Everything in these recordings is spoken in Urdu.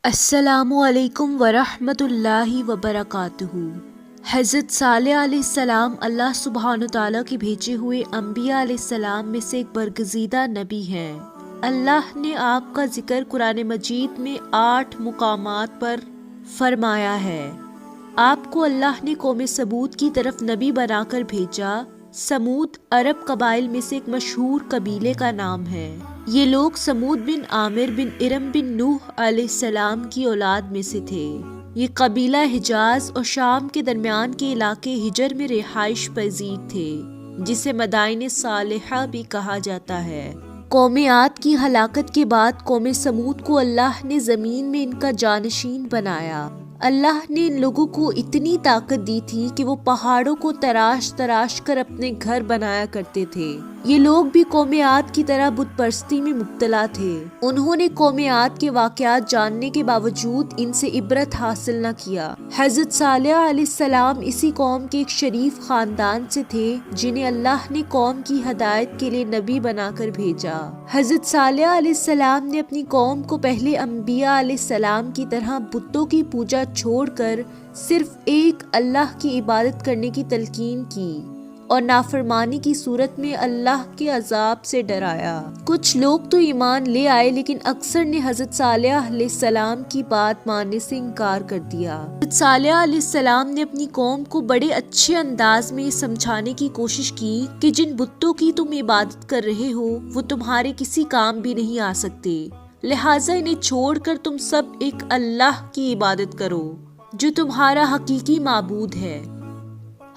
السلام علیکم ورحمۃ اللہ وبرکاتہ۔ حضرت صالح علیہ السلام اللہ سبحانہ تعالیٰ کے بھیجے ہوئے انبیاء علیہ السلام میں سے ایک برگزیدہ نبی ہیں۔ اللہ نے آپ کا ذکر قرآن مجید میں 8 مقامات پر فرمایا ہے۔ آپ کو اللہ نے قوم سمود کی طرف نبی بنا کر بھیجا۔ سمود عرب قبائل میں سے ایک مشہور قبیلے کا نام ہے۔ یہ لوگ سمود بن عامر بن ارم بن نوح علیہ السلام کی اولاد میں سے تھے۔ یہ قبیلہ حجاز اور شام کے درمیان کے علاقے ہجر میں رہائش پذیر تھے، جسے مدائن صالحہ بھی کہا جاتا ہے۔ قوم عاد کی ہلاکت کے بعد قوم سمود کو اللہ نے زمین میں ان کا جانشین بنایا۔ اللہ نے ان لوگوں کو اتنی طاقت دی تھی کہ وہ پہاڑوں کو تراش تراش کر اپنے گھر بنایا کرتے تھے۔ یہ لوگ بھی قوم عاد کی طرح بت پرستی میں مبتلا تھے۔ انہوں نے قوم عاد کے واقعات جاننے کے باوجود ان سے عبرت حاصل نہ کیا۔ حضرت صالح علیہ السلام اسی قوم کے ایک شریف خاندان سے تھے جنہیں اللہ نے قوم کی ہدایت کے لیے نبی بنا کر بھیجا۔ حضرت صالح علیہ السلام نے اپنی قوم کو پہلے انبیاء علیہ السلام کی طرح بتوں کی پوجا چھوڑ کر صرف ایک اللہ کی عبادت کرنے کی تلقین کی اور نافرمانی کی صورت میں اللہ کے عذاب سے ڈرایا۔ کچھ لوگ تو ایمان لے آئے، لیکن اکثر نے حضرت صالح علیہ السلام کی بات ماننے سے انکار کر دیا۔ حضرت صالح علیہ السلام نے اپنی قوم کو بڑے اچھے انداز میں سمجھانے کی کوشش کی کہ جن بتوں کی تم عبادت کر رہے ہو وہ تمہارے کسی کام بھی نہیں آ سکتے، لہٰذا انہیں چھوڑ کر تم سب ایک اللہ کی عبادت کرو جو تمہارا حقیقی معبود ہے۔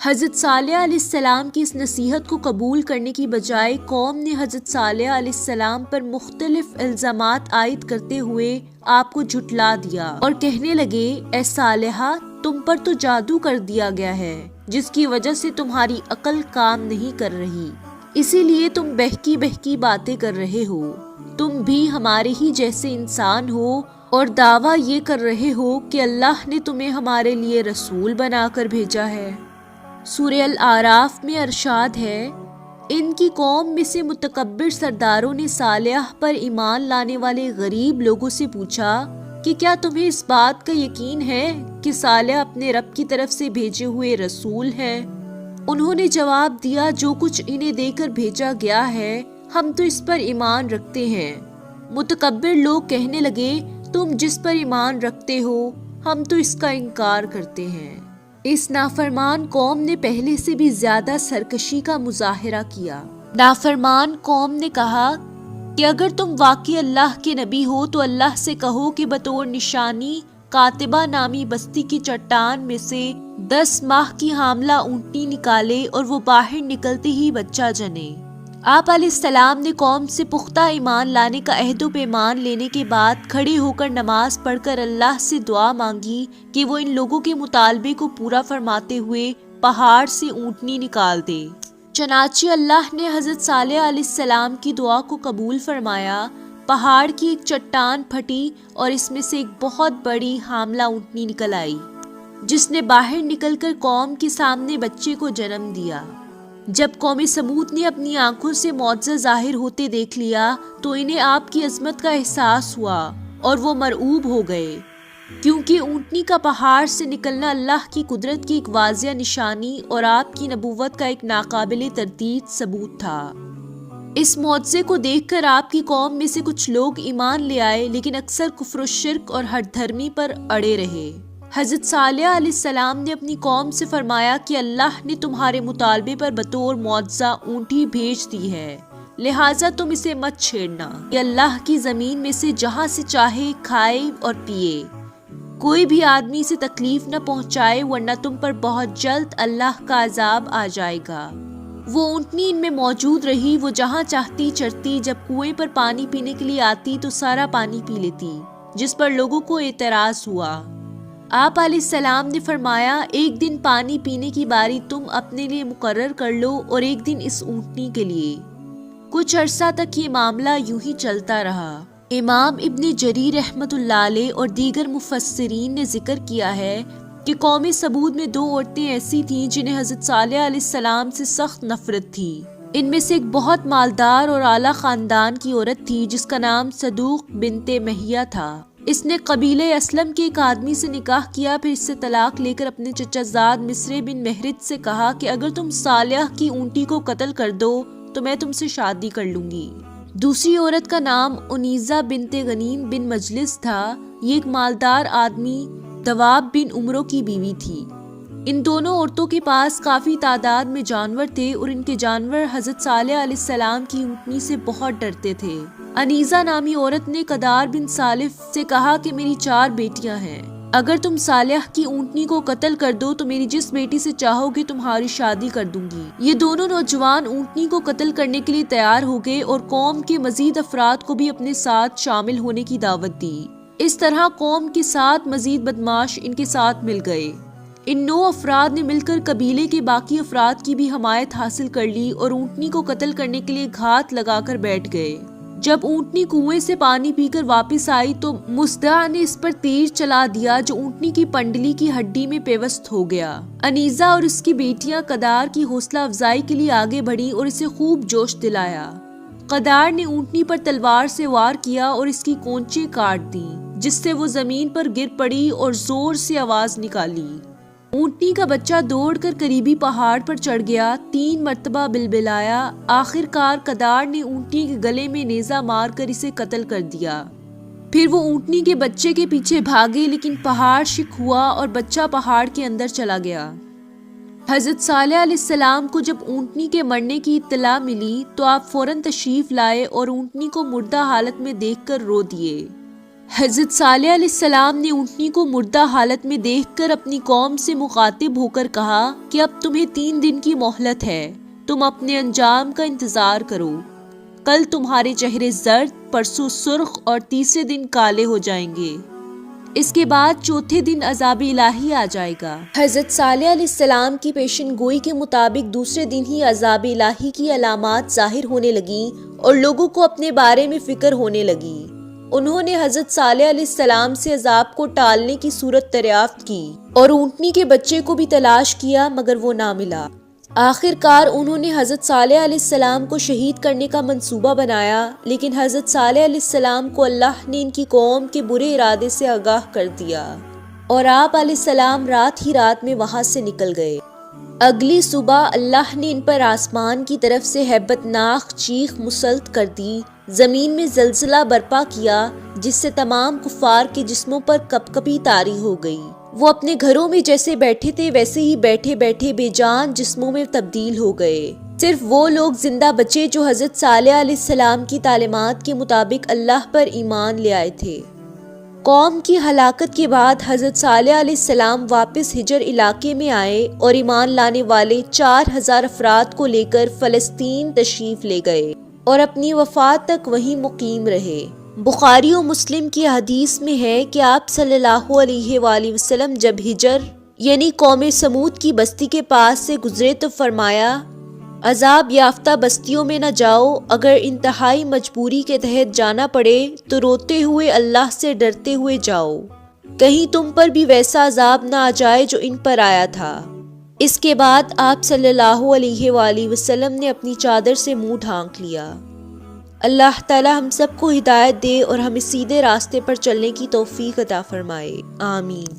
حضرت صالح علیہ السلام کی اس نصیحت کو قبول کرنے کی بجائے قوم نے حضرت صالح علیہ السلام پر مختلف الزامات عائد کرتے ہوئے آپ کو جھٹلا دیا اور کہنے لگے، اے صالحہ، تم پر تو جادو کر دیا گیا ہے جس کی وجہ سے تمہاری عقل کام نہیں کر رہی، اسی لیے تم بہکی بہکی باتیں کر رہے ہو۔ تم بھی ہمارے ہی جیسے انسان ہو اور دعویٰ یہ کر رہے ہو کہ اللہ نے تمہیں ہمارے لیے رسول بنا کر بھیجا ہے۔ سورہ الاعراف میں ارشاد ہے، ان کی قوم میں سے متکبر سرداروں نے صالح پر ایمان لانے والے غریب لوگوں سے پوچھا کہ کیا تمہیں اس بات کا یقین ہے کہ صالح اپنے رب کی طرف سے بھیجے ہوئے رسول ہیں؟ انہوں نے جواب دیا، جو کچھ انہیں دے کر بھیجا گیا ہے ہم تو اس پر ایمان رکھتے ہیں۔ متکبر لوگ کہنے لگے، تم جس پر ایمان رکھتے ہو ہم تو اس کا انکار کرتے ہیں۔ اس نافرمان قوم نے پہلے سے بھی زیادہ سرکشی کا مظاہرہ کیا۔ نافرمان قوم نے کہا کہ اگر تم واقعی اللہ کے نبی ہو تو اللہ سے کہو کہ بطور نشانی کاتبہ نامی بستی کی چٹان میں سے 10 ماہ کی حاملہ اونٹنی نکالے اور وہ باہر نکلتے ہی بچہ جنے۔ آپ علیہ السلام نے قوم سے پختہ ایمان لانے کا عہد و پیمان لینے کے بعد کھڑے ہو کر نماز پڑھ کر اللہ سے دعا مانگی کہ وہ ان لوگوں کے مطالبے کو پورا فرماتے ہوئے پہاڑ سے اونٹنی نکال دے۔ چنانچہ اللہ نے حضرت صالح علیہ السلام کی دعا کو قبول فرمایا۔ پہاڑ کی ایک چٹان پھٹی اور اس میں سے ایک بہت بڑی حاملہ اونٹنی نکل آئی، جس نے باہر نکل کر قوم کے سامنے بچے کو جنم دیا۔ جب قوم سمود نے اپنی آنکھوں سے معجزہ ظاہر ہوتے دیکھ لیا تو انہیں آپ کی عظمت کا احساس ہوا اور وہ مرعوب ہو گئے، کیونکہ اونٹنی کا پہاڑ سے نکلنا اللہ کی قدرت کی ایک واضح نشانی اور آپ کی نبوت کا ایک ناقابل تردید ثبوت تھا۔ اس معجزے کو دیکھ کر آپ کی قوم میں سے کچھ لوگ ایمان لے آئے، لیکن اکثر کفر و شرک اور ہٹ دھرمی پر اڑے رہے۔ حضرت صالح علیہ السلام نے اپنی قوم سے فرمایا کہ اللہ نے تمہارے مطالبے پر بطور معجزہ اونٹی بھیج دی ہے، لہٰذا تم اسے مت چھیڑنا۔ یہ اللہ کی زمین میں سے جہاں سے چاہے کھائے اور پیے، کوئی بھی آدمی سے تکلیف نہ پہنچائے، ورنہ تم پر بہت جلد اللہ کا عذاب آ جائے گا۔ وہ اونٹنی ان میں موجود رہی، وہ جہاں چاہتی چرتی، جب کنویں پر پانی پینے کے لیے آتی تو سارا پانی پی لیتی، جس پر لوگوں کو اعتراض ہوا۔ آپ علیہ السلام نے فرمایا، ایک دن پانی پینے کی باری تم اپنے لیے مقرر کر لو اور ایک دن اس اونٹنی کے لیے۔ کچھ عرصہ تک یہ معاملہ یوں ہی چلتا رہا۔ امام ابن جریر رحمۃ اللہ علیہ اور دیگر مفسرین نے ذکر کیا ہے کہ قوم سمود میں 2 عورتیں ایسی تھیں جنہیں حضرت صالح علیہ السلام سے سخت نفرت تھی۔ ان میں سے ایک بہت مالدار اور اعلیٰ خاندان کی عورت تھی جس کا نام صدوق بنت مہیا تھا۔ اس نے قبیلہ اسلم کے ایک آدمی سے نکاح کیا، پھر اس سے طلاق لے کر اپنے چچا زاد مصر بن محرد سے کہا کہ اگر تم صالح کی اونٹی کو قتل کر دو تو میں تم سے شادی کر لوں گی۔ دوسری عورت کا نام انیزہ بنت غنیم بن مجلس تھا۔ یہ ایک مالدار آدمی دواب بن عمرو کی بیوی تھی۔ ان دونوں عورتوں کے پاس کافی تعداد میں جانور تھے اور ان کے جانور حضرت صالح علیہ السلام کی اونٹنی سے بہت ڈرتے تھے۔ انیزہ نامی عورت نے قدار بن صالف سے کہا کہ میری 4 بیٹیاں ہیں، اگر تم صالح کی اونٹنی کو قتل کر دو تو میری جس بیٹی سے چاہو گے تمہاری شادی کر دوں گی۔ یہ دونوں نوجوان اونٹنی کو قتل کرنے کے لیے تیار ہو گئے اور قوم کے مزید افراد کو بھی اپنے ساتھ شامل ہونے کی دعوت دی۔ اس طرح قوم کے 7 مزید بدماش ان کے ساتھ مل گئے۔ ان 9 افراد نے مل کر قبیلے کے باقی افراد کی بھی حمایت حاصل کر لی اور اونٹنی کو قتل کرنے کے لیے گھات لگا کر بیٹھ گئے۔ جب اونٹنی کنویں سے پانی پی کر واپس آئی تو مصدع نے اس پر تیر چلا دیا جو اونٹنی کی پنڈلی کی ہڈی میں پیوست ہو گیا۔ انیزہ اور اس کی بیٹیاں قدار کی حوصلہ افزائی کے لیے آگے بڑھیں اور اسے خوب جوش دلایا۔ قدار نے اونٹنی پر تلوار سے وار کیا اور اس کی کونچیں کاٹ دیں، جس سے وہ زمین پر گر پڑی اور زور سے آواز نکالی۔ اونٹنی کا بچہ دوڑ کر قریبی پہاڑ پر چڑھ گیا، 3 مرتبہ بلبلایا۔ آخر کار قدار نے اونٹنی کے گلے میں نیزہ مار کر اسے قتل کر دیا۔ پھر وہ اونٹنی کے بچے کے پیچھے بھاگے، لیکن پہاڑ شک ہوا اور بچہ پہاڑ کے اندر چلا گیا۔ حضرت صالح علیہ السلام کو جب اونٹنی کے مرنے کی اطلاع ملی تو آپ فوراً تشریف لائے اور اونٹنی کو مردہ حالت میں دیکھ کر رو دیے۔ حضرت صالح علیہ السلام نے اونٹنی کو مردہ حالت میں دیکھ کر اپنی قوم سے مخاطب ہو کر کہا کہ اب تمہیں 3 دن کی مہلت ہے، تم اپنے انجام کا انتظار کرو۔ کل تمہارے چہرے زرد، پرسوں سرخ اور تیسرے دن کالے ہو جائیں گے۔ اس کے بعد چوتھے دن عذاب الہی آ جائے گا۔ حضرت صالح علیہ السلام کی پیشن گوئی کے مطابق دوسرے دن ہی عذاب الہی کی علامات ظاہر ہونے لگیں اور لوگوں کو اپنے بارے میں فکر ہونے لگی۔ انہوں نے حضرت صالح علیہ السلام سے عذاب کو ٹالنے کی صورت دریافت کی اور اونٹنی کے بچے کو بھی تلاش کیا مگر وہ نہ ملا۔ آخر کار انہوں نے حضرت صالح علیہ السلام کو شہید کرنے کا منصوبہ بنایا، لیکن حضرت صالح علیہ السلام کو اللہ نے ان کی قوم کے برے ارادے سے آگاہ کر دیا اور آپ علیہ السلام رات ہی رات میں وہاں سے نکل گئے۔ اگلی صبح اللہ نے ان پر آسمان کی طرف سے ہیبت ناک چیخ مسلط کر دی، زمین میں زلزلہ برپا کیا جس سے تمام کفار کے جسموں پر کپکپی طاری ہو گئی۔ وہ اپنے گھروں میں جیسے بیٹھے تھے ویسے ہی بیٹھے بیٹھے بے جان جسموں میں تبدیل ہو گئے۔ صرف وہ لوگ زندہ بچے جو حضرت صالح علیہ السلام کی تعلیمات کے مطابق اللہ پر ایمان لے آئے تھے۔ قوم کی ہلاکت کے بعد حضرت صالح علیہ السلام واپس ہجر علاقے میں آئے اور ایمان لانے والے 4000 افراد کو لے کر فلسطین تشریف لے گئے اور اپنی وفات تک وہیں مقیم رہے۔ بخاری و مسلم کی حدیث میں ہے کہ آپ صلی اللہ علیہ وآلہ وسلم جب ہجر یعنی قوم سمود کی بستی کے پاس سے گزرے تو فرمایا، عذاب یافتہ بستیوں میں نہ جاؤ، اگر انتہائی مجبوری کے تحت جانا پڑے تو روتے ہوئے اللہ سے ڈرتے ہوئے جاؤ، کہیں تم پر بھی ویسا عذاب نہ آ جائے جو ان پر آیا تھا۔ اس کے بعد آپ صلی اللہ علیہ وآلہ وسلم نے اپنی چادر سے منہ ڈھانک لیا۔ اللہ تعالی ہم سب کو ہدایت دے اور ہمیں سیدھے راستے پر چلنے کی توفیق عطا فرمائے، آمین۔